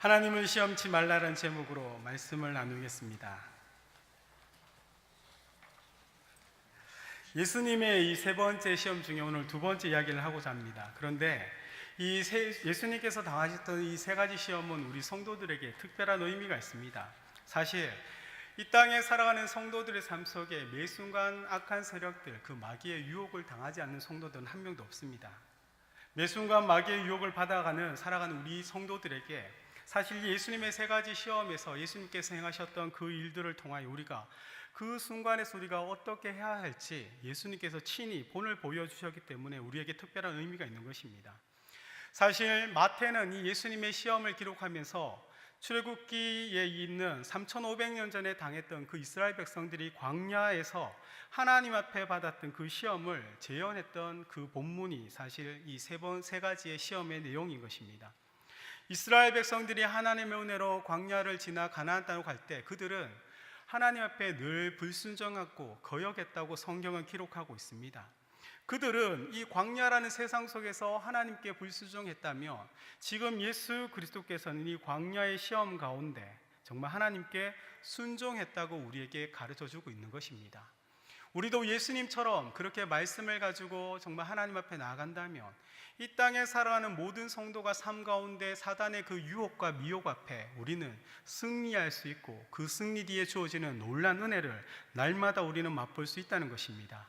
하나님을 시험치 말라는 제목으로 말씀을 나누겠습니다. 예수님의 이 세 번째 시험 중에 오늘 두 번째 이야기를 하고자 합니다. 그런데 예수님께서 당하셨던 이 세 가지 시험은 우리 성도들에게 특별한 의미가 있습니다. 사실 이 땅에 살아가는 성도들의 삶 속에 매 순간 악한 세력들, 그 마귀의 유혹을 당하지 않는 성도들은 한 명도 없습니다. 매 순간 마귀의 유혹을 받아가는 살아가는 우리 성도들에게 사실 예수님의 세 가지 시험에서 예수님께서 행하셨던 그 일들을 통하여 우리가 그 순간에서 우리가 어떻게 해야 할지 예수님께서 친히 본을 보여주셨기 때문에 우리에게 특별한 의미가 있는 것입니다. 사실 마태는 이 예수님의 시험을 기록하면서 출애굽기에 있는 3,500년 전에 당했던 그 이스라엘 백성들이 광야에서 하나님 앞에 받았던 그 시험을 재현했던 그 본문이 사실 이 세 가지의 시험의 내용인 것입니다. 이스라엘 백성들이 하나님의 은혜로 광야를 지나 가나안 땅으로 갈 때 그들은 하나님 앞에 늘 불순종하고 거역했다고 성경은 기록하고 있습니다. 그들은 이 광야라는 세상 속에서 하나님께 불순종했다면 지금 예수 그리스도께서는 이 광야의 시험 가운데 정말 하나님께 순종했다고 우리에게 가르쳐주고 있는 것입니다. 우리도 예수님처럼 그렇게 말씀을 가지고 정말 하나님 앞에 나아간다면 이 땅에 살아가는 모든 성도가 삶 가운데 사단의 그 유혹과 미혹 앞에 우리는 승리할 수 있고 그 승리 뒤에 주어지는 놀라운 은혜를 날마다 우리는 맛볼 수 있다는 것입니다.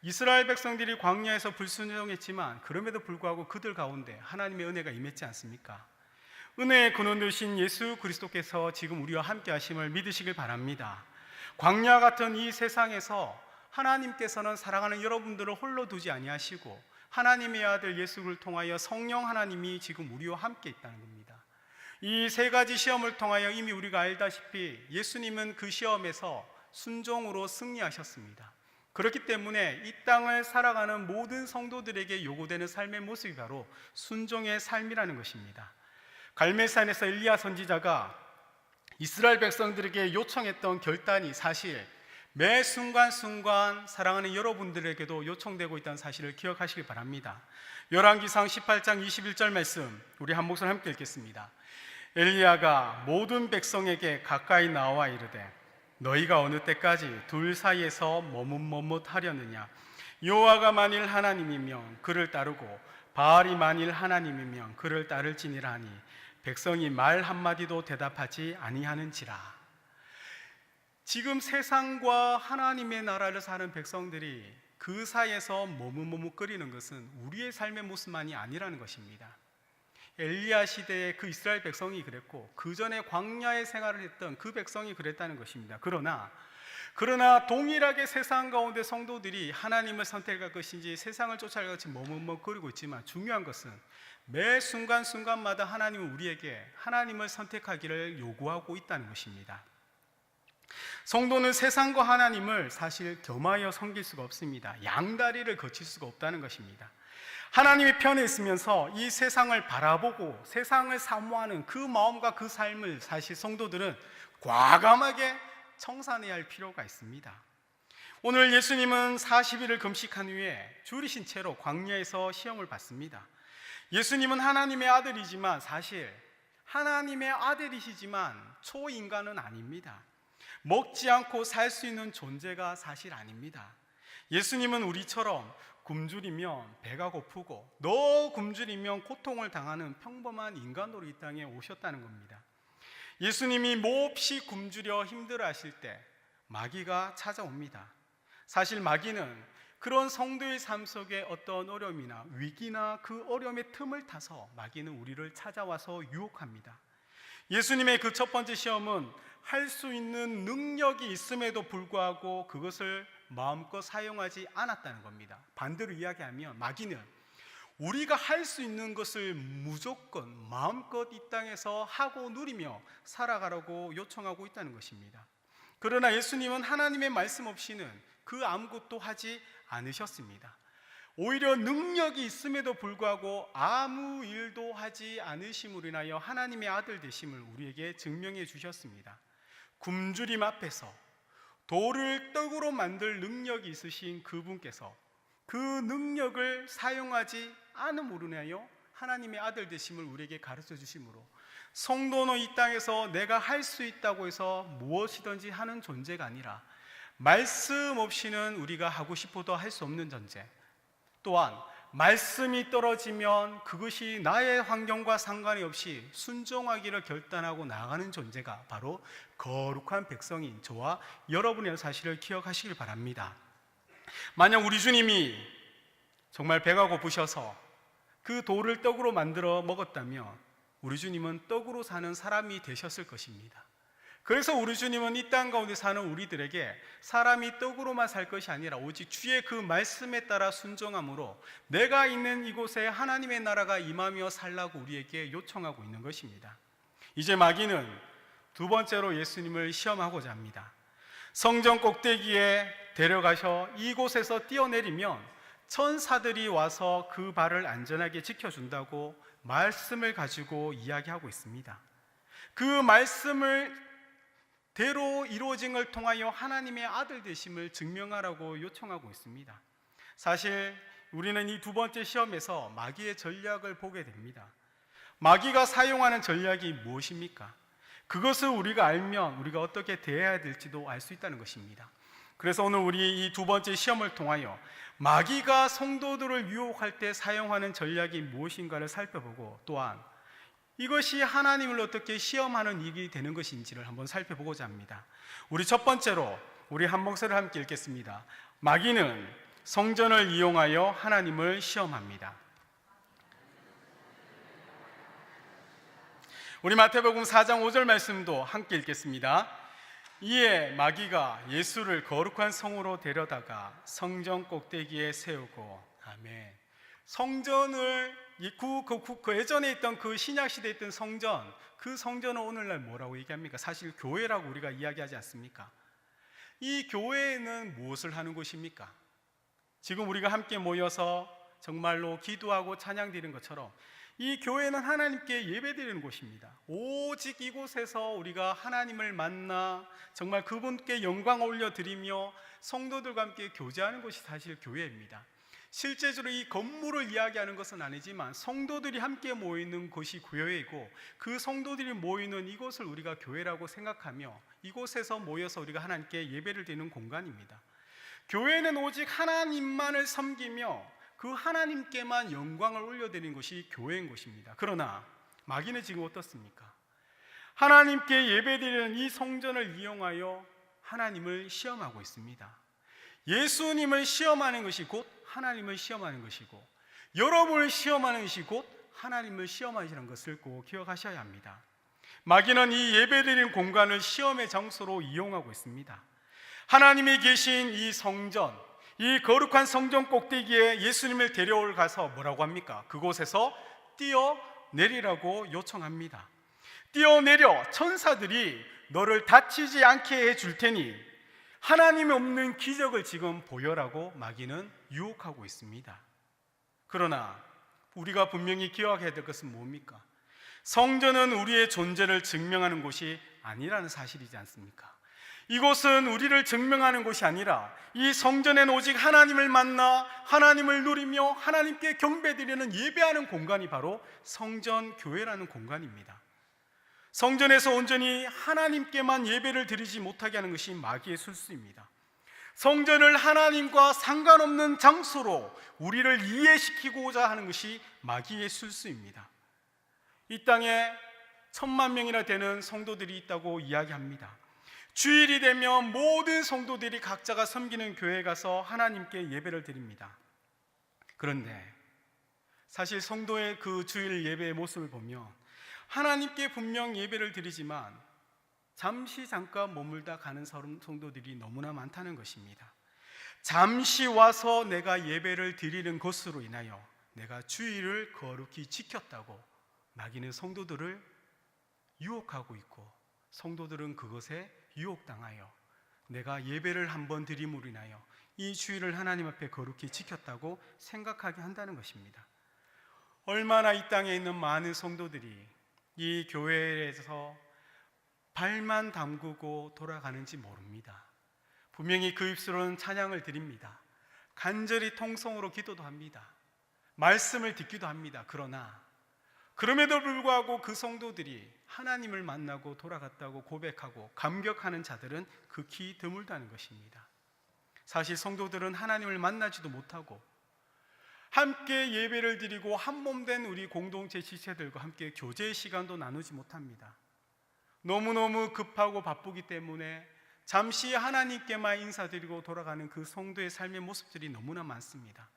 이스라엘 백성들이 광야에서 불순종했지만 그럼에도 불구하고 그들 가운데 하나님의 은혜가 임했지 않습니까? 은혜의 근원 되신 예수 그리스도께서 지금 우리와 함께 하심을 믿으시길 바랍니다. 광야 같은 이 세상에서 하나님께서는 사랑하는 여러분들을 홀로 두지 아니하시고 하나님의 아들 예수를 통하여 성령 하나님이 지금 우리와 함께 있다는 겁니다. 이 세 가지 시험을 통하여 이미 우리가 알다시피 예수님은 그 시험에서 순종으로 승리하셨습니다. 그렇기 때문에 이 땅을 살아가는 모든 성도들에게 요구되는 삶의 모습이 바로 순종의 삶이라는 것입니다. 갈멜산에서 엘리야 선지자가 이스라엘 백성들에게 요청했던 결단이 사실 매 순간순간 사랑하는 여러분들에게도 요청되고 있다는 사실을 기억하시기 바랍니다. 열왕기상 18장 21절 말씀 우리 한 목소리 함께 읽겠습니다. 엘리야가 모든 백성에게 가까이 나와 이르되 너희가 어느 때까지 둘 사이에서 머뭇머뭇하려느냐 여호와가 만일 하나님이면 그를 따르고 바알이 만일 하나님이면 그를 따를지니라 하니 백성이 말 한마디도 대답하지 아니하는지라. 지금 세상과 하나님의 나라를 사는 백성들이 그 사이에서 머뭇머뭇거리는 것은 우리의 삶의 모습만이 아니라는 것입니다. 엘리야 시대의 그 이스라엘 백성이 그랬고 그 전에 광야의 생활을 했던 그 백성이 그랬다는 것입니다. 그러나 동일하게 세상 가운데 성도들이 하나님을 선택할 것인지 세상을 쫓아갈 것인지 머뭇머뭇거리고 있지만 중요한 것은 매 순간순간마다 하나님은 우리에게 하나님을 선택하기를 요구하고 있다는 것입니다. 성도는 세상과 하나님을 사실 겸하여 섬길 수가 없습니다. 양다리를 거칠 수가 없다는 것입니다. 하나님의 편에 있으면서 이 세상을 바라보고 세상을 사모하는 그 마음과 그 삶을 사실 성도들은 과감하게 청산해야 할 필요가 있습니다. 오늘 예수님은 40일을 금식한 후에 줄이신 채로 광야에서 시험을 받습니다. 예수님은 하나님의 아들이지만 사실 하나님의 아들이시지만 초인간은 아닙니다. 먹지 않고 살 수 있는 존재가 사실 아닙니다. 예수님은 우리처럼 굶주리면 배가 고프고 너 굶주리면 고통을 당하는 평범한 인간으로 이 땅에 오셨다는 겁니다. 예수님이 몹시 굶주려 힘들어하실 때 마귀가 찾아옵니다. 사실 마귀는 그런 성도의 삶 속에 어떤 어려움이나 위기나 그 어려움의 틈을 타서 마귀는 우리를 찾아와서 유혹합니다. 예수님의 그 첫 번째 시험은 할 수 있는 능력이 있음에도 불구하고 그것을 마음껏 사용하지 않았다는 겁니다. 반대로 이야기하면 마귀는 우리가 할 수 있는 것을 무조건 마음껏 이 땅에서 하고 누리며 살아가라고 요청하고 있다는 것입니다. 그러나 예수님은 하나님의 말씀 없이는 그 아무것도 하지 않으셨습니다. 오히려 능력이 있음에도 불구하고 아무 일도 하지 않으심으로 인하여 하나님의 아들 되심을 우리에게 증명해 주셨습니다. 굶주림 앞에서 돌을 떡으로 만들 능력이 있으신 그분께서 그 능력을 사용하지 않음으로 인하여 하나님의 아들 되심을 우리에게 가르쳐 주심으로 성도는 이 땅에서 내가 할 수 있다고 해서 무엇이든지 하는 존재가 아니라 말씀 없이는 우리가 하고 싶어도 할 수 없는 존재, 또한 말씀이 떨어지면 그것이 나의 환경과 상관이 없이 순종하기를 결단하고 나아가는 존재가 바로 거룩한 백성인 저와 여러분의 사실을 기억하시길 바랍니다. 만약 우리 주님이 정말 배가 고프셔서 그 돌을 떡으로 만들어 먹었다면 우리 주님은 떡으로 사는 사람이 되셨을 것입니다. 그래서 우리 주님은 이 땅 가운데 사는 우리들에게 사람이 떡으로만 살 것이 아니라 오직 주의 그 말씀에 따라 순종함으로 내가 있는 이곳에 하나님의 나라가 임하며 살라고 우리에게 요청하고 있는 것입니다. 이제 마귀는 두 번째로 예수님을 시험하고자 합니다. 성전 꼭대기에 데려가셔 이곳에서 뛰어내리면 천사들이 와서 그 발을 안전하게 지켜준다고 말씀을 가지고 이야기하고 있습니다. 그 말씀을 대로 이루어진 걸 통하여 하나님의 아들 되심을 증명하라고 요청하고 있습니다. 사실 우리는 이 두 번째 시험에서 마귀의 전략을 보게 됩니다. 마귀가 사용하는 전략이 무엇입니까? 그것을 우리가 알면 우리가 어떻게 대해야 될지도 알 수 있다는 것입니다. 그래서 오늘 우리 이 두 번째 시험을 통하여 마귀가 성도들을 유혹할 때 사용하는 전략이 무엇인가를 살펴보고, 또한 이것이 하나님을 어떻게 시험하는 일이 되는 것인지를 한번 살펴보고자 합니다. 우리 첫 번째로 우리 한 목소리를 함께 읽겠습니다. 마귀는 성전을 이용하여 하나님을 시험합니다. 우리 마태복음 4장 5절 말씀도 함께 읽겠습니다. 이에 마귀가 예수를 거룩한 성으로 데려다가 성전 꼭대기에 세우고, 아멘. 성전을 그 예전에 있던 그 신약 시대에 있던 성전, 그 성전은 오늘날 뭐라고 얘기합니까? 사실 교회라고 우리가 이야기하지 않습니까? 이 교회는 무엇을 하는 곳입니까? 지금 우리가 함께 모여서 정말로 기도하고 찬양드리는 것처럼 이 교회는 하나님께 예배드리는 곳입니다. 오직 이곳에서 우리가 하나님을 만나 정말 그분께 영광 올려드리며 성도들과 함께 교제하는 것이 사실 교회입니다. 실제적으로 이 건물을 이야기하는 것은 아니지만 성도들이 함께 모이는 곳이 교회이고, 그 성도들이 모이는 이곳을 우리가 교회라고 생각하며 이곳에서 모여서 우리가 하나님께 예배를 드리는 공간입니다. 교회는 오직 하나님만을 섬기며 그 하나님께만 영광을 올려드리는 것이 교회인 것입니다. 그러나 마귀는 지금 어떻습니까? 하나님께 예배드리는 이 성전을 이용하여 하나님을 시험하고 있습니다. 예수님을 시험하는 것이 곧 하나님을 시험하는 것이고, 여러분을 시험하는 것이 곧 하나님을 시험하시는 것을 꼭 기억하셔야 합니다. 마귀는 이 예배드리는 공간을 시험의 장소로 이용하고 있습니다. 하나님이 계신 이 성전, 이 거룩한 성전 꼭대기에 예수님을 데려올 가서 뭐라고 합니까? 그곳에서 뛰어내리라고 요청합니다. 뛰어내려 천사들이 너를 다치지 않게 해줄 테니 하나님이 없는 기적을 지금 보여라고 마귀는 유혹하고 있습니다. 그러나 우리가 분명히 기억해야 될 것은 뭡니까? 성전은 우리의 존재를 증명하는 곳이 아니라는 사실이지 않습니까? 이곳은 우리를 증명하는 곳이 아니라 이 성전에는 오직 하나님을 만나 하나님을 누리며 하나님께 경배드리는 예배하는 공간이 바로 성전 교회라는 공간입니다. 성전에서 온전히 하나님께만 예배를 드리지 못하게 하는 것이 마귀의 술수입니다. 성전을 하나님과 상관없는 장소로 우리를 이해시키고자 하는 것이 마귀의 술수입니다. 이 땅에 1,000만 명이나 되는 성도들이 있다고 이야기합니다. 주일이 되면 모든 성도들이 각자가 섬기는 교회에 가서 하나님께 예배를 드립니다. 그런데 사실 성도의 그 주일 예배의 모습을 보면 하나님께 분명 예배를 드리지만 잠깐 머물다 가는 성도들이 너무나 많다는 것입니다. 잠시 와서 내가 예배를 드리는 것으로 인하여 내가 주일을 거룩히 지켰다고 마귀는 성도들을 유혹하고 있고, 성도들은 그것에 유혹당하여 내가 예배를 한번 드림으로 인하여 이 주일을 하나님 앞에 거룩히 지켰다고 생각하게 한다는 것입니다. 얼마나 이 땅에 있는 많은 성도들이 이 교회에서 발만 담그고 돌아가는지 모릅니다. 분명히 그 입술로는 찬양을 드립니다. 간절히 통성으로 기도도 합니다. 말씀을 듣기도 합니다. 그러나 그럼에도 불구하고 그 성도들이 하나님을 만나고 돌아갔다고 고백하고 감격하는 자들은 극히 드물다는 것입니다. 사실 성도들은 하나님을 만나지도 못하고 함께 예배를 드리고 한몸된 우리 공동체 지체들과 함께 교제의 시간도 나누지 못합니다. 너무너무 급하고 바쁘기 때문에 잠시 하나님께만 인사드리고 돌아가는 그 성도의 삶의 모습들이 너무나 많습니다.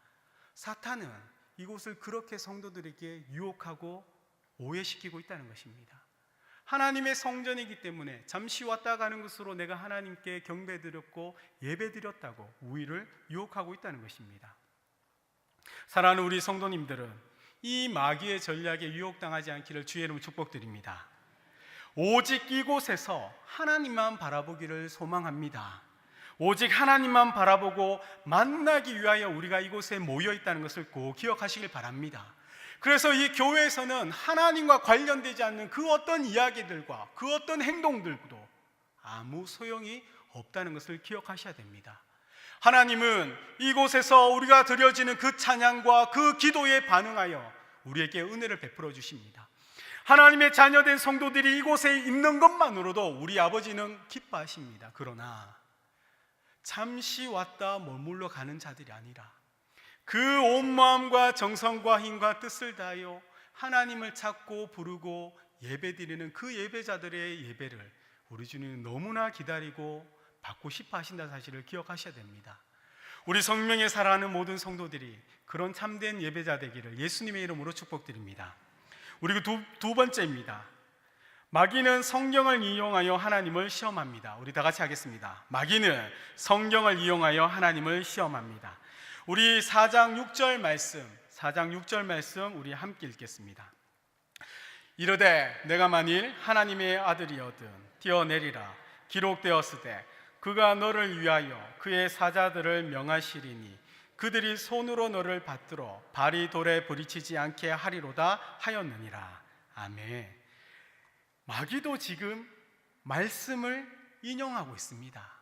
사탄은 이곳을 그렇게 성도들에게 유혹하고 오해시키고 있다는 것입니다. 하나님의 성전이기 때문에 잠시 왔다 가는 것으로 내가 하나님께 경배드렸고 예배드렸다고 우리를 유혹하고 있다는 것입니다. 사랑하는 우리 성도님들은 이 마귀의 전략에 유혹당하지 않기를 주의 이름으로 축복드립니다. 오직 이곳에서 하나님만 바라보기를 소망합니다. 오직 하나님만 바라보고 만나기 위하여 우리가 이곳에 모여 있다는 것을 꼭 기억하시길 바랍니다. 그래서 이 교회에서는 하나님과 관련되지 않는 그 어떤 이야기들과 그 어떤 행동들도 아무 소용이 없다는 것을 기억하셔야 됩니다. 하나님은 이곳에서 우리가 드려지는 그 찬양과 그 기도에 반응하여 우리에게 은혜를 베풀어 주십니다. 하나님의 자녀된 성도들이 이곳에 있는 것만으로도 우리 아버지는 기뻐하십니다. 그러나 잠시 왔다 머물러 가는 자들이 아니라 그 온 마음과 정성과 힘과 뜻을 다하여 하나님을 찾고 부르고 예배드리는 그 예배자들의 예배를 우리 주님은 너무나 기다리고 받고 싶어 하신다는 사실을 기억하셔야 됩니다. 우리 성령에 살아가는 모든 성도들이 그런 참된 예배자 되기를 예수님의 이름으로 축복드립니다. 우리 두 번째입니다. 마귀는 성경을 이용하여 하나님을 시험합니다. 우리 다 같이 하겠습니다. 마귀는 성경을 이용하여 하나님을 시험합니다. 우리 4장 6절 말씀 우리 함께 읽겠습니다. 이르되 내가 만일 하나님의 아들이거든 뛰어내리라. 기록되었으되 그가 너를 위하여 그의 사자들을 명하시리니 그들이 손으로 너를 받들어 발이 돌에 부딪히지 않게 하리로다 하였느니라. 아멘. 마귀도 지금 말씀을 인용하고 있습니다.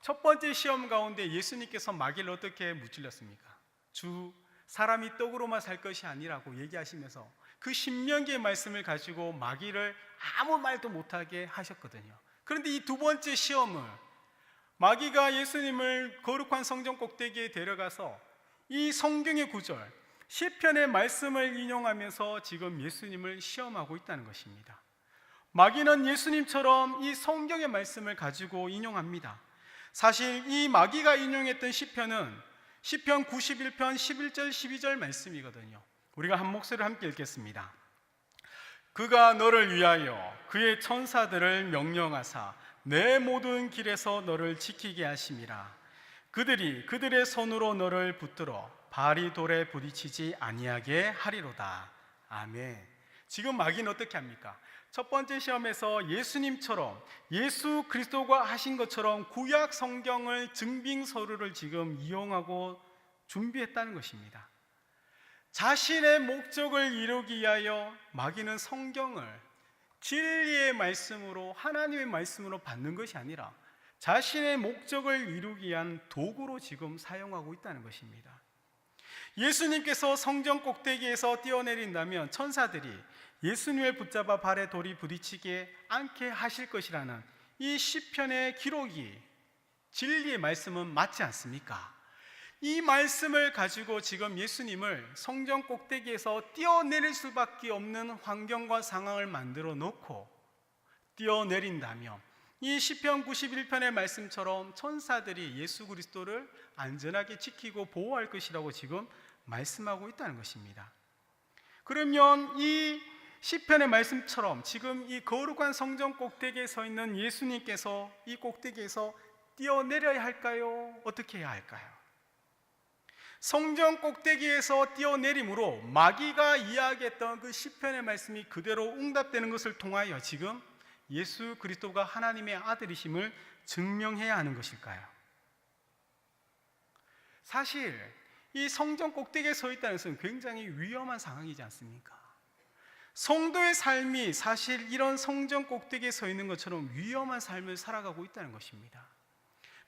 첫 번째 시험 가운데 예수님께서 마귀를 어떻게 무찔렀습니까? 주 사람이 떡으로만 살 것이 아니라고 얘기하시면서 그 신명기의 말씀을 가지고 마귀를 아무 말도 못하게 하셨거든요. 그런데 이 두 번째 시험을 마귀가 예수님을 거룩한 성전 꼭대기에 데려가서 이 성경의 구절 시편의 말씀을 인용하면서 지금 예수님을 시험하고 있다는 것입니다. 마귀는 예수님처럼 이 성경의 말씀을 가지고 인용합니다. 사실 이 마귀가 인용했던 시편은 시편 91편 11절 12절 말씀이거든요. 우리가 한 목소리를 함께 읽겠습니다. 그가 너를 위하여 그의 천사들을 명령하사 내 모든 길에서 너를 지키게 하심이라. 그들이 그들의 손으로 너를 붙들어 발이 돌에 부딪히지 아니하게 하리로다. 아멘. 지금 마귀는 어떻게 합니까? 첫 번째 시험에서 예수님처럼 예수 그리스도가 하신 것처럼 구약 성경을 증빙 서류를 지금 이용하고 준비했다는 것입니다. 자신의 목적을 이루기 위하여 마귀는 성경을 진리의 말씀으로 하나님의 말씀으로 받는 것이 아니라 자신의 목적을 이루기 위한 도구로 지금 사용하고 있다는 것입니다. 예수님께서 성전 꼭대기에서 뛰어내린다면 천사들이 예수님을 붙잡아 발에 돌이 부딪히게 않게 하실 것이라는 이 시편의 기록이 진리의 말씀은 맞지 않습니까? 이 말씀을 가지고 지금 예수님을 성전 꼭대기에서 뛰어내릴 수밖에 없는 환경과 상황을 만들어 놓고 뛰어내린다면 이 시편 91편의 말씀처럼 천사들이 예수 그리스도를 안전하게 지키고 보호할 것이라고 지금 말씀하고 있다는 것입니다. 그러면 이 시편의 말씀처럼 지금 이 거룩한 성전 꼭대기에 서 있는 예수님께서 이 꼭대기에서 뛰어내려야 할까요? 어떻게 해야 할까요? 성전 꼭대기에서 뛰어내림으로 마귀가 이야기했던 그 시편의 말씀이 그대로 응답되는 것을 통하여 지금 예수 그리스도가 하나님의 아들이심을 증명해야 하는 것일까요? 사실 이 성전 꼭대기에 서 있다는 것은 굉장히 위험한 상황이지 않습니까? 성도의 삶이 사실 이런 성전 꼭대기에 서 있는 것처럼 위험한 삶을 살아가고 있다는 것입니다.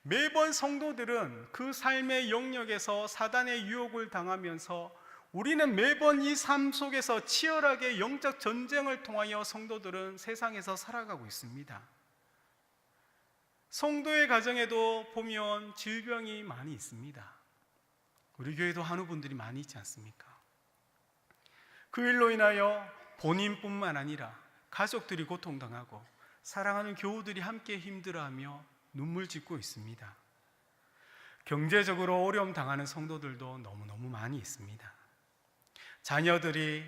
매번 성도들은 그 삶의 영역에서 사단의 유혹을 당하면서 우리는 매번 이 삶 속에서 치열하게 영적 전쟁을 통하여 성도들은 세상에서 살아가고 있습니다. 성도의 가정에도 보면 질병이 많이 있습니다. 우리 교회도 한우분들이 많이 있지 않습니까? 그 일로 인하여 본인뿐만 아니라 가족들이 고통당하고 사랑하는 교우들이 함께 힘들어하며 눈물 짓고 있습니다. 경제적으로 어려움 당하는 성도들도 너무너무 많이 있습니다. 자녀들이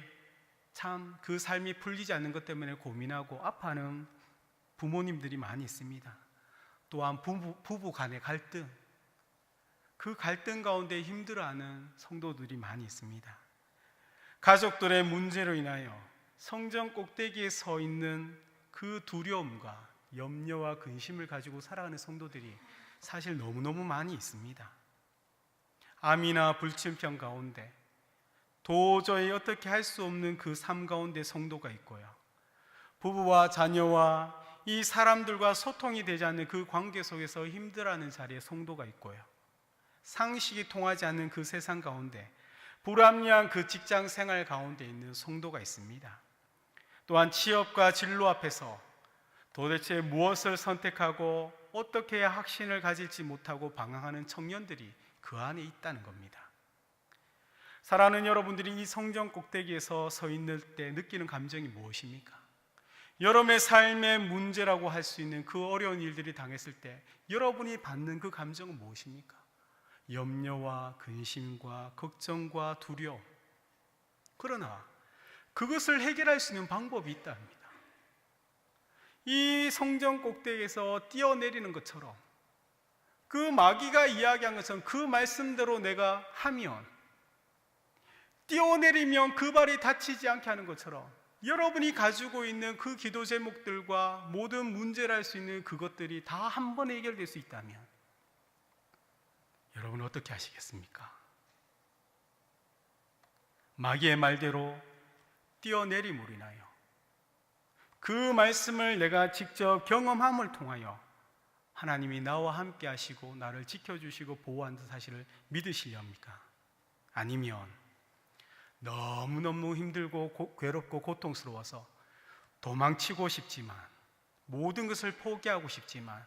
참 그 삶이 풀리지 않는 것 때문에 고민하고 아파하는 부모님들이 많이 있습니다. 또한 부부 간의 갈등, 그 갈등 가운데 힘들어하는 성도들이 많이 있습니다. 가족들의 문제로 인하여 성전 꼭대기에 서 있는 그 두려움과 염려와 근심을 가지고 살아가는 성도들이 사실 너무너무 많이 있습니다. 암이나 불침병 가운데 도저히 어떻게 할 수 없는 그 삶 가운데 성도가 있고요, 부부와 자녀와 이 사람들과 소통이 되지 않는 그 관계 속에서 힘들어하는 자리에 성도가 있고요, 상식이 통하지 않는 그 세상 가운데 불합리한 그 직장 생활 가운데 있는 성도가 있습니다. 또한 취업과 진로 앞에서 도대체 무엇을 선택하고 어떻게 해야 확신을 가질지 못하고 방황하는 청년들이 그 안에 있다는 겁니다. 사랑하는 여러분들이 이 성전 꼭대기에서 서 있는 때 느끼는 감정이 무엇입니까? 여러분의 삶의 문제라고 할 수 있는 그 어려운 일들이 당했을 때 여러분이 받는 그 감정은 무엇입니까? 염려와 근심과 걱정과 두려움. 그러나 그것을 해결할 수 있는 방법이 있답니다. 이 성전 꼭대기에서 뛰어내리는 것처럼, 그 마귀가 이야기한 것처럼 그 말씀대로 내가 하면, 뛰어내리면 그 발이 다치지 않게 하는 것처럼 여러분이 가지고 있는 그 기도 제목들과 모든 문제를 할 수 있는 그것들이 다 한 번에 해결될 수 있다면 여러분은 어떻게 하시겠습니까? 마귀의 말대로 뛰어내림으로 인하여 그 말씀을 내가 직접 경험함을 통하여 하나님이 나와 함께 하시고 나를 지켜주시고 보호한다는 사실을 믿으시려 합니까? 아니면 너무너무 힘들고 괴롭고 고통스러워서 도망치고 싶지만, 모든 것을 포기하고 싶지만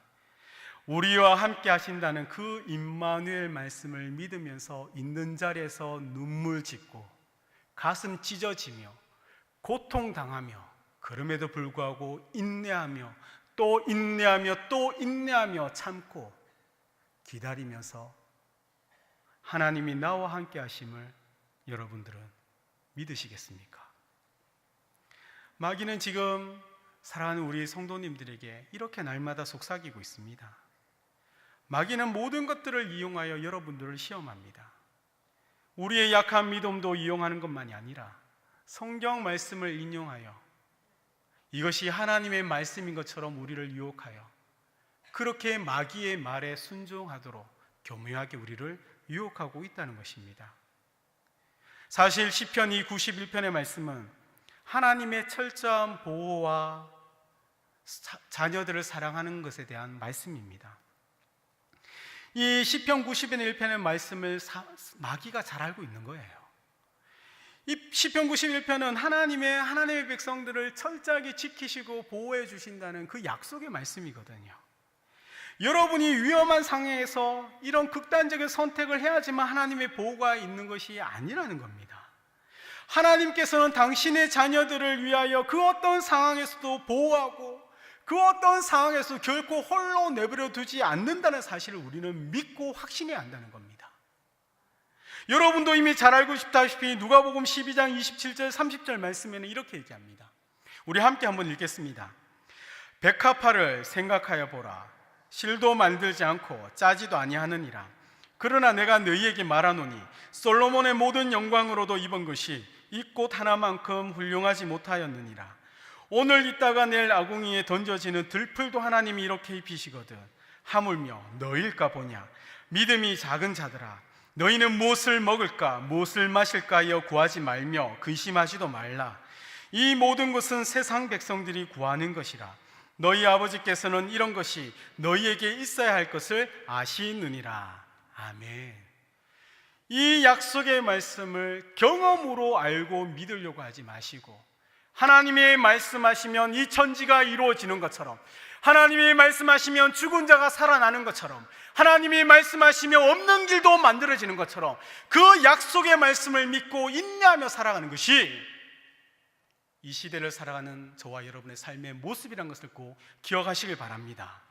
우리와 함께 하신다는 그 임마누엘 말씀을 믿으면서 있는 자리에서 눈물 짓고 가슴 찢어지며 고통당하며, 그럼에도 불구하고 인내하며 또 인내하며 또 인내하며 참고 기다리면서 하나님이 나와 함께 하심을 여러분들은 믿으시겠습니까? 마귀는 지금 사랑하는 우리 성도님들에게 이렇게 날마다 속삭이고 있습니다. 마귀는 모든 것들을 이용하여 여러분들을 시험합니다. 우리의 약한 믿음도 이용하는 것만이 아니라 성경 말씀을 인용하여 이것이 하나님의 말씀인 것처럼 우리를 유혹하여 그렇게 마귀의 말에 순종하도록 교묘하게 우리를 유혹하고 있다는 것입니다. 사실 시편 이 91편의 말씀은 하나님의 철저한 보호와 자녀들을 사랑하는 것에 대한 말씀입니다. 이 시편 91편의 말씀을 마귀가 잘 알고 있는 거예요. 이 시편 91편은 하나님의 백성들을 철저하게 지키시고 보호해 주신다는 그 약속의 말씀이거든요. 여러분이 위험한 상황에서 이런 극단적인 선택을 해야지만 하나님의 보호가 있는 것이 아니라는 겁니다. 하나님께서는 당신의 자녀들을 위하여 그 어떤 상황에서도 보호하고 그 어떤 상황에서도 결코 홀로 내버려 두지 않는다는 사실을 우리는 믿고 확신해야 한다는 겁니다. 여러분도 이미 잘 알고 싶다시피 누가복음 12장 27절 30절 말씀에는 이렇게 얘기합니다. 우리 함께 한번 읽겠습니다. 백합화를 생각하여 보라. 실도 만들지 않고 짜지도 아니하느니라. 그러나 내가 너희에게 말하노니 솔로몬의 모든 영광으로도 입은 것이 이 꽃 하나만큼 훌륭하지 못하였느니라. 오늘 있다가 내일 아궁이에 던져지는 들풀도 하나님이 이렇게 입히시거든. 하물며 너희일까 보냐. 믿음이 작은 자들아, 너희는 무엇을 먹을까 무엇을 마실까 하여 구하지 말며 근심하지도 말라. 이 모든 것은 세상 백성들이 구하는 것이라. 너희 아버지께서는 이런 것이 너희에게 있어야 할 것을 아시느니라. 아멘. 이 약속의 말씀을 경험으로 알고 믿으려고 하지 마시고, 하나님의 말씀하시면 이 천지가 이루어지는 것처럼, 하나님이 말씀하시면 죽은 자가 살아나는 것처럼, 하나님이 말씀하시면 없는 길도 만들어지는 것처럼 그 약속의 말씀을 믿고 인내하며 살아가는 것이 이 시대를 살아가는 저와 여러분의 삶의 모습이란 것을 꼭 기억하시길 바랍니다.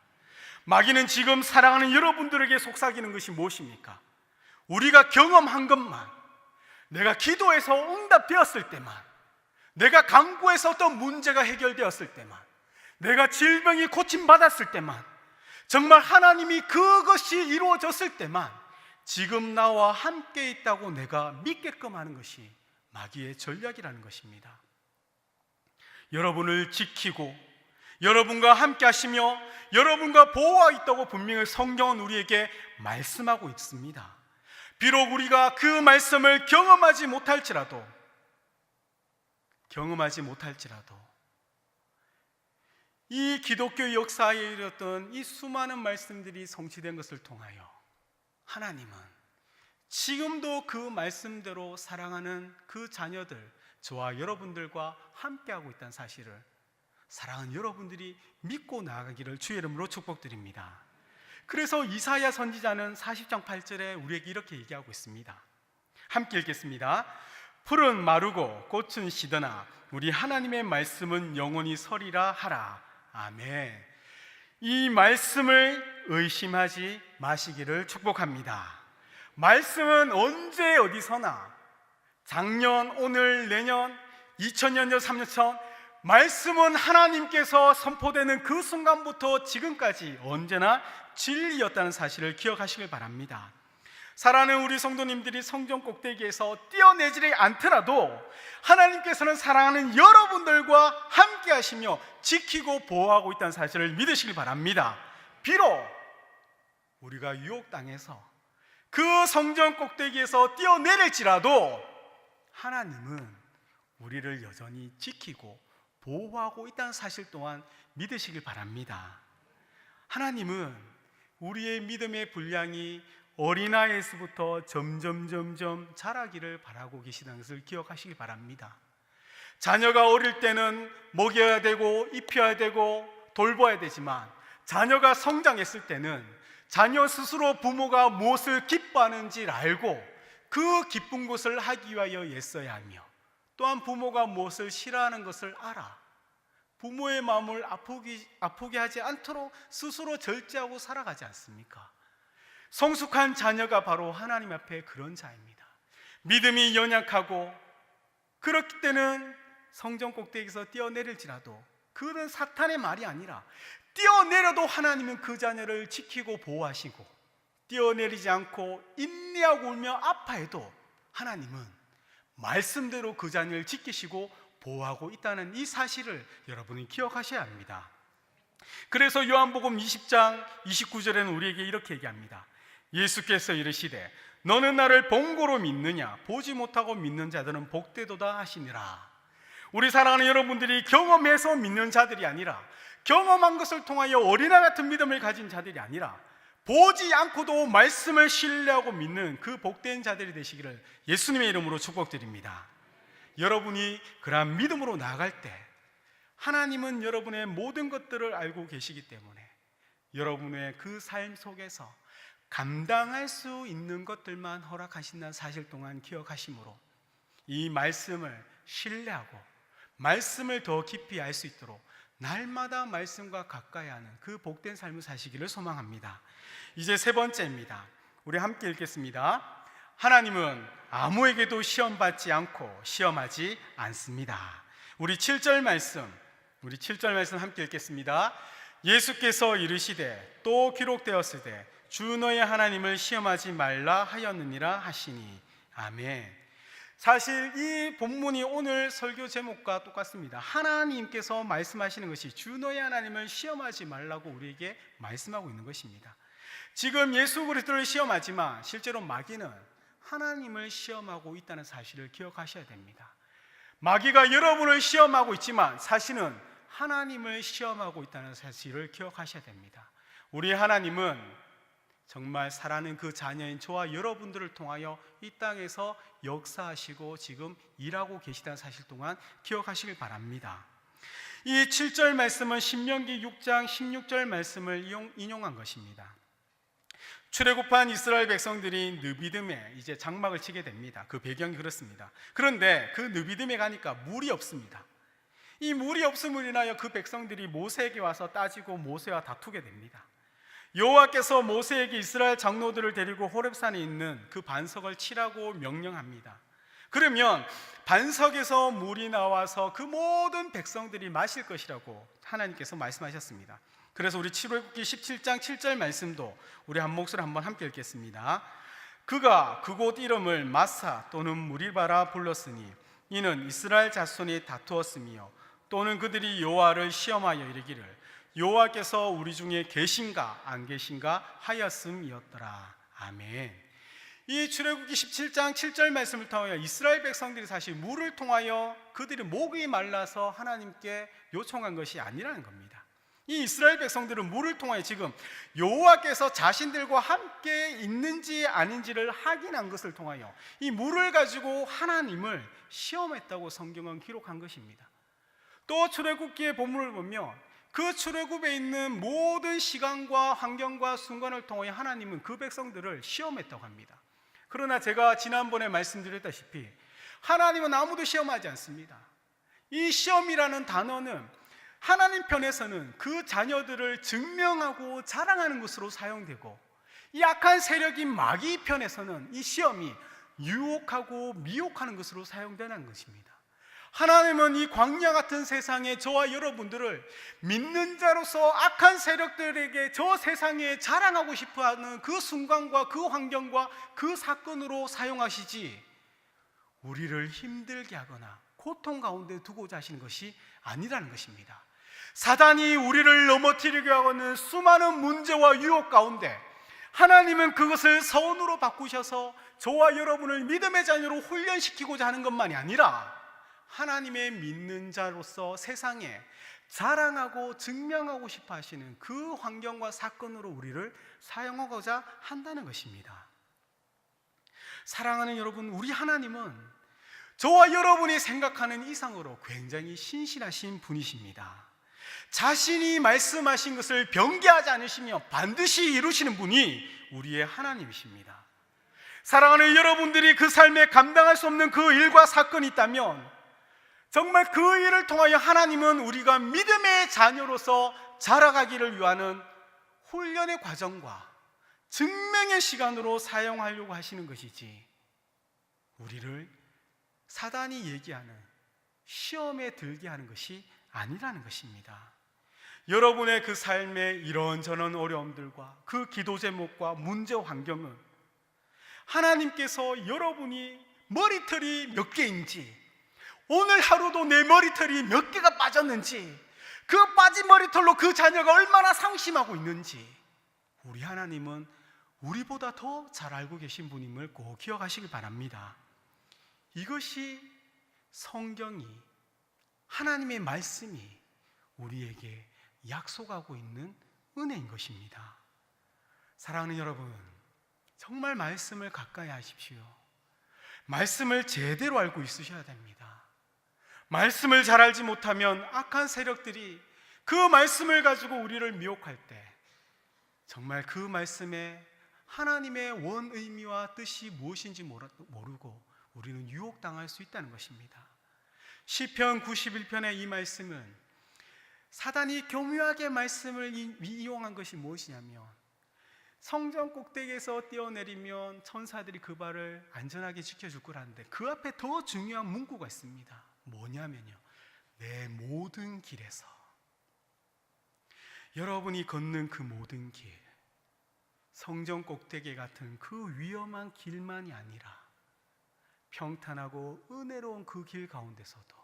마귀는 지금 살아가는 여러분들에게 속삭이는 것이 무엇입니까? 우리가 경험한 것만, 내가 기도해서 응답되었을 때만, 내가 간구해서 어떤 문제가 해결되었을 때만, 내가 질병이 고침받았을 때만, 정말 하나님이 그것이 이루어졌을 때만 지금 나와 함께 있다고 내가 믿게끔 하는 것이 마귀의 전략이라는 것입니다. 여러분을 지키고 여러분과 함께 하시며 여러분과 보호하고 있다고 분명히 성경은 우리에게 말씀하고 있습니다. 비록 우리가 그 말씀을 경험하지 못할지라도 이 기독교 역사에 이르렀던 이 수많은 말씀들이 성취된 것을 통하여 하나님은 지금도 그 말씀대로 사랑하는 그 자녀들, 저와 여러분들과 함께하고 있다는 사실을 사랑하는 여러분들이 믿고 나아가기를 주의 이름으로 축복드립니다. 그래서 이사야 선지자는 40장 8절에 우리에게 이렇게 얘기하고 있습니다. 함께 읽겠습니다. 풀은 마르고 꽃은 시드나 우리 하나님의 말씀은 영원히 서리라 하라. 아멘. 이 말씀을 의심하지 마시기를 축복합니다. 말씀은 언제 어디서나 작년, 오늘, 내년, 2000년 전, 3년 전 말씀은 하나님께서 선포되는 그 순간부터 지금까지 언제나 진리였다는 사실을 기억하시길 바랍니다. 사랑하는 우리 성도님들이 성전 꼭대기에서 뛰어내지를 않더라도 하나님께서는 사랑하는 여러분들과 함께 하시며 지키고 보호하고 있다는 사실을 믿으시길 바랍니다. 비록 우리가 유혹당해서 그 성전 꼭대기에서 뛰어내릴지라도 하나님은 우리를 여전히 지키고 보호하고 있다는 사실 또한 믿으시길 바랍니다. 하나님은 우리의 믿음의 분량이 어린아이에서부터 점점 자라기를 바라고 계시다는 것을 기억하시기 바랍니다. 자녀가 어릴 때는 먹여야 되고 입혀야 되고 돌봐야 되지만 자녀가 성장했을 때는 자녀 스스로 부모가 무엇을 기뻐하는지를 알고 그 기쁜 것을 하기 위하여 애써야 하며, 또한 부모가 무엇을 싫어하는 것을 알아 부모의 마음을 아프게 하지 않도록 스스로 절제하고 살아가지 않습니까? 성숙한 자녀가 바로 하나님 앞에 그런 자입니다. 믿음이 연약하고 그렇기 때는 성전 꼭대기에서 뛰어내릴지라도 그는 사탄의 말이 아니라 뛰어내려도 하나님은 그 자녀를 지키고 보호하시고, 뛰어내리지 않고 인내하고 울며 아파해도 하나님은 말씀대로 그 자녀를 지키시고 보호하고 있다는 이 사실을 여러분이 기억하셔야 합니다. 그래서 요한복음 20장 29절에는 우리에게 이렇게 얘기합니다. 예수께서 이르시되 너는 나를 본고로 믿느냐? 보지 못하고 믿는 자들은 복되도다 하시니라. 우리 사랑하는 여러분들이 경험해서 믿는 자들이 아니라, 경험한 것을 통하여 어린아 같은 믿음을 가진 자들이 아니라, 보지 않고도 말씀을 신뢰하고 믿는 그 복된 자들이 되시기를 예수님의 이름으로 축복드립니다. 여러분이 그러한 믿음으로 나아갈 때 하나님은 여러분의 모든 것들을 알고 계시기 때문에 여러분의 그 삶 속에서 감당할 수 있는 것들만 허락하신다는 사실 동안 기억하심으로 이 말씀을 신뢰하고 말씀을 더 깊이 알 수 있도록 날마다 말씀과 가까이 하는 그 복된 삶을 사시기를 소망합니다. 이제 세 번째입니다. 우리 함께 읽겠습니다. 하나님은 아무에게도 시험받지 않고 시험하지 않습니다. 우리 7절 말씀 함께 읽겠습니다. 예수께서 이르시되 또 기록되었으되 주 너의 하나님을 시험하지 말라 하였느니라 하시니. 아멘. 사실 이 본문이 오늘 설교 제목과 똑같습니다. 하나님께서 말씀하시는 것이 주 너의 하나님을 시험하지 말라고 우리에게 말씀하고 있는 것입니다. 지금 예수 그리스도를 시험하지만 실제로 마귀는 하나님을 시험하고 있다는 사실을 기억하셔야 됩니다. 마귀가 여러분을 시험하고 있지만 사실은 하나님을 시험하고 있다는 사실을 기억하셔야 됩니다. 우리 하나님은 정말 사랑하는 그 자녀인 저와 여러분들을 통하여 이 땅에서 역사하시고 지금 일하고 계시다는 사실 동안 기억하시길 바랍니다. 이 7절 말씀은 신명기 6장 16절 말씀을 인용한 것입니다. 출애굽한 이스라엘 백성들이 느비딤에 이제 장막을 치게 됩니다. 그 배경이 그렇습니다. 그런데 그 느비딤에 가니까 물이 없습니다. 이 물이 없음으로 인하여 그 백성들이 모세에게 와서 따지고 모세와 다투게 됩니다. 여호와께서 모세에게 이스라엘 장로들을 데리고 호렙산에 있는 그 반석을 치라고 명령합니다. 그러면 반석에서 물이 나와서 그 모든 백성들이 마실 것이라고 하나님께서 말씀하셨습니다. 그래서 우리 출애굽기 17장 7절 말씀도 우리 한 목소리 한번 함께 읽겠습니다. 그가 그곳 이름을 마사 또는 무리바라 불렀으니 이는 이스라엘 자손이 다투었으며 또는 그들이 여호와를 시험하여 이르기를 여호와께서 우리 중에 계신가 안 계신가 하였음이었더라. 아멘. 이 출애굽기 17장 7절 말씀을 통하여 이스라엘 백성들이 사실 물을 통하여 그들이 목이 말라서 하나님께 요청한 것이 아니라는 겁니다. 이 이스라엘 백성들은 물을 통하여 지금 여호와께서 자신들과 함께 있는지 아닌지를 확인한 것을 통하여 이 물을 가지고 하나님을 시험했다고 성경은 기록한 것입니다. 또 출애굽기의 본문을 보면 그 출애굽에 있는 모든 시간과 환경과 순간을 통하여 하나님은 그 백성들을 시험했다고 합니다. 그러나 제가 지난번에 말씀드렸다시피 하나님은 아무도 시험하지 않습니다. 이 시험이라는 단어는 하나님 편에서는 그 자녀들을 증명하고 자랑하는 것으로 사용되고, 이 악한 세력인 마귀 편에서는 이 시험이 유혹하고 미혹하는 것으로 사용되는 것입니다. 하나님은 이 광야 같은 세상에 저와 여러분들을 믿는 자로서 악한 세력들에게 저 세상에 자랑하고 싶어하는 그 순간과 그 환경과 그 사건으로 사용하시지, 우리를 힘들게 하거나 고통 가운데 두고자 하시는 것이 아니라는 것입니다. 사단이 우리를 넘어뜨리게 하고는 수많은 문제와 유혹 가운데 하나님은 그것을 선으로 바꾸셔서 저와 여러분을 믿음의 자녀로 훈련시키고자 하는 것만이 아니라 하나님의 믿는 자로서 세상에 자랑하고 증명하고 싶어 하시는 그 환경과 사건으로 우리를 사용하고자 한다는 것입니다. 사랑하는 여러분, 우리 하나님은 저와 여러분이 생각하는 이상으로 굉장히 신실하신 분이십니다. 자신이 말씀하신 것을 변개하지 않으시며 반드시 이루시는 분이 우리의 하나님이십니다. 사랑하는 여러분들이 그 삶에 감당할 수 없는 그 일과 사건이 있다면 정말 그 일을 통하여 하나님은 우리가 믿음의 자녀로서 자라가기를 위하는 훈련의 과정과 증명의 시간으로 사용하려고 하시는 것이지, 우리를 사단이 얘기하는 시험에 들게 하는 것이 아니라는 것입니다. 여러분의 그 삶의 이런저런 어려움들과 그 기도 제목과 문제 환경은 하나님께서 여러분이 머리털이 몇 개인지, 오늘 하루도 내 머리털이 몇 개가 빠졌는지, 그 빠진 머리털로 그 자녀가 얼마나 상심하고 있는지 우리 하나님은 우리보다 더 잘 알고 계신 분임을 꼭 기억하시길 바랍니다. 이것이 성경이, 하나님의 말씀이 우리에게 약속하고 있는 은혜인 것입니다. 사랑하는 여러분, 정말 말씀을 가까이 하십시오. 말씀을 제대로 알고 있으셔야 됩니다. 말씀을 잘 알지 못하면 악한 세력들이 그 말씀을 가지고 우리를 미혹할 때 정말 그 말씀에 하나님의 원 의미와 뜻이 무엇인지 모르고 우리는 유혹당할 수 있다는 것입니다. 시편 91편의 이 말씀은 사단이 교묘하게 말씀을 이용한 것이 무엇이냐면, 성전 꼭대기에서 뛰어내리면 천사들이 그 발을 안전하게 지켜줄 거라는데 그 앞에 더 중요한 문구가 있습니다. 뭐냐면요, 내 모든 길에서. 여러분이 걷는 그 모든 길, 성전 꼭대기 같은 그 위험한 길만이 아니라 평탄하고 은혜로운 그 길 가운데서도,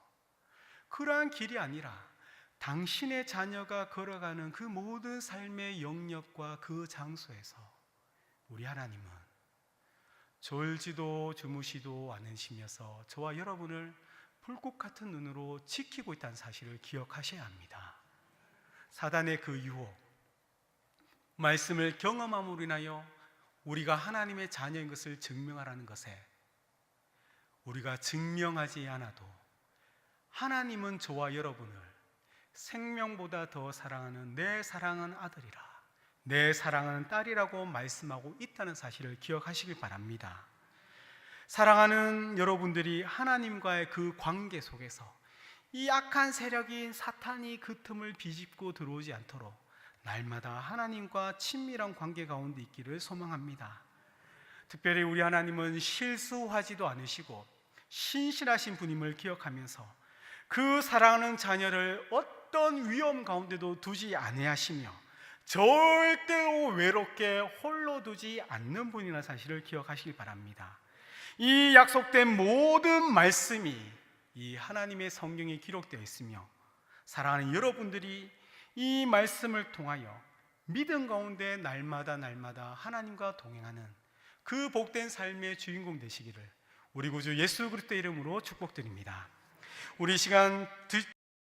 그러한 길이 아니라 당신의 자녀가 걸어가는 그 모든 삶의 영역과 그 장소에서 우리 하나님은 졸지도 주무시도 않으시면서 저와 여러분을 불꽃 같은 눈으로 지키고 있다는 사실을 기억하셔야 합니다. 사단의 그 유혹, 말씀을 경험함으로 인하여 우리가 하나님의 자녀인 것을 증명하라는 것에 우리가 증명하지 않아도 하나님은 저와 여러분을 생명보다 더 사랑하는 내 사랑하는 아들이라, 내 사랑하는 딸이라고 말씀하고 있다는 사실을 기억하시길 바랍니다. 사랑하는 여러분들이 하나님과의 그 관계 속에서 이 악한 세력인 사탄이 그 틈을 비집고 들어오지 않도록 날마다 하나님과 친밀한 관계 가운데 있기를 소망합니다. 특별히 우리 하나님은 실수하지도 않으시고 신실하신 분임을 기억하면서 그 사랑하는 자녀를 어떤 위험 가운데도 두지 아니하시며 절대로 외롭게 홀로 두지 않는 분이라는 사실을 기억하시길 바랍니다. 이 약속된 모든 말씀이 이 하나님의 성경에 기록되어 있으며 사랑하는 여러분들이 이 말씀을 통하여 믿음 가운데 날마다 하나님과 동행하는 그 복된 삶의 주인공 되시기를 우리 구주 예수 그리스도의 이름으로 축복드립니다. 우리 시간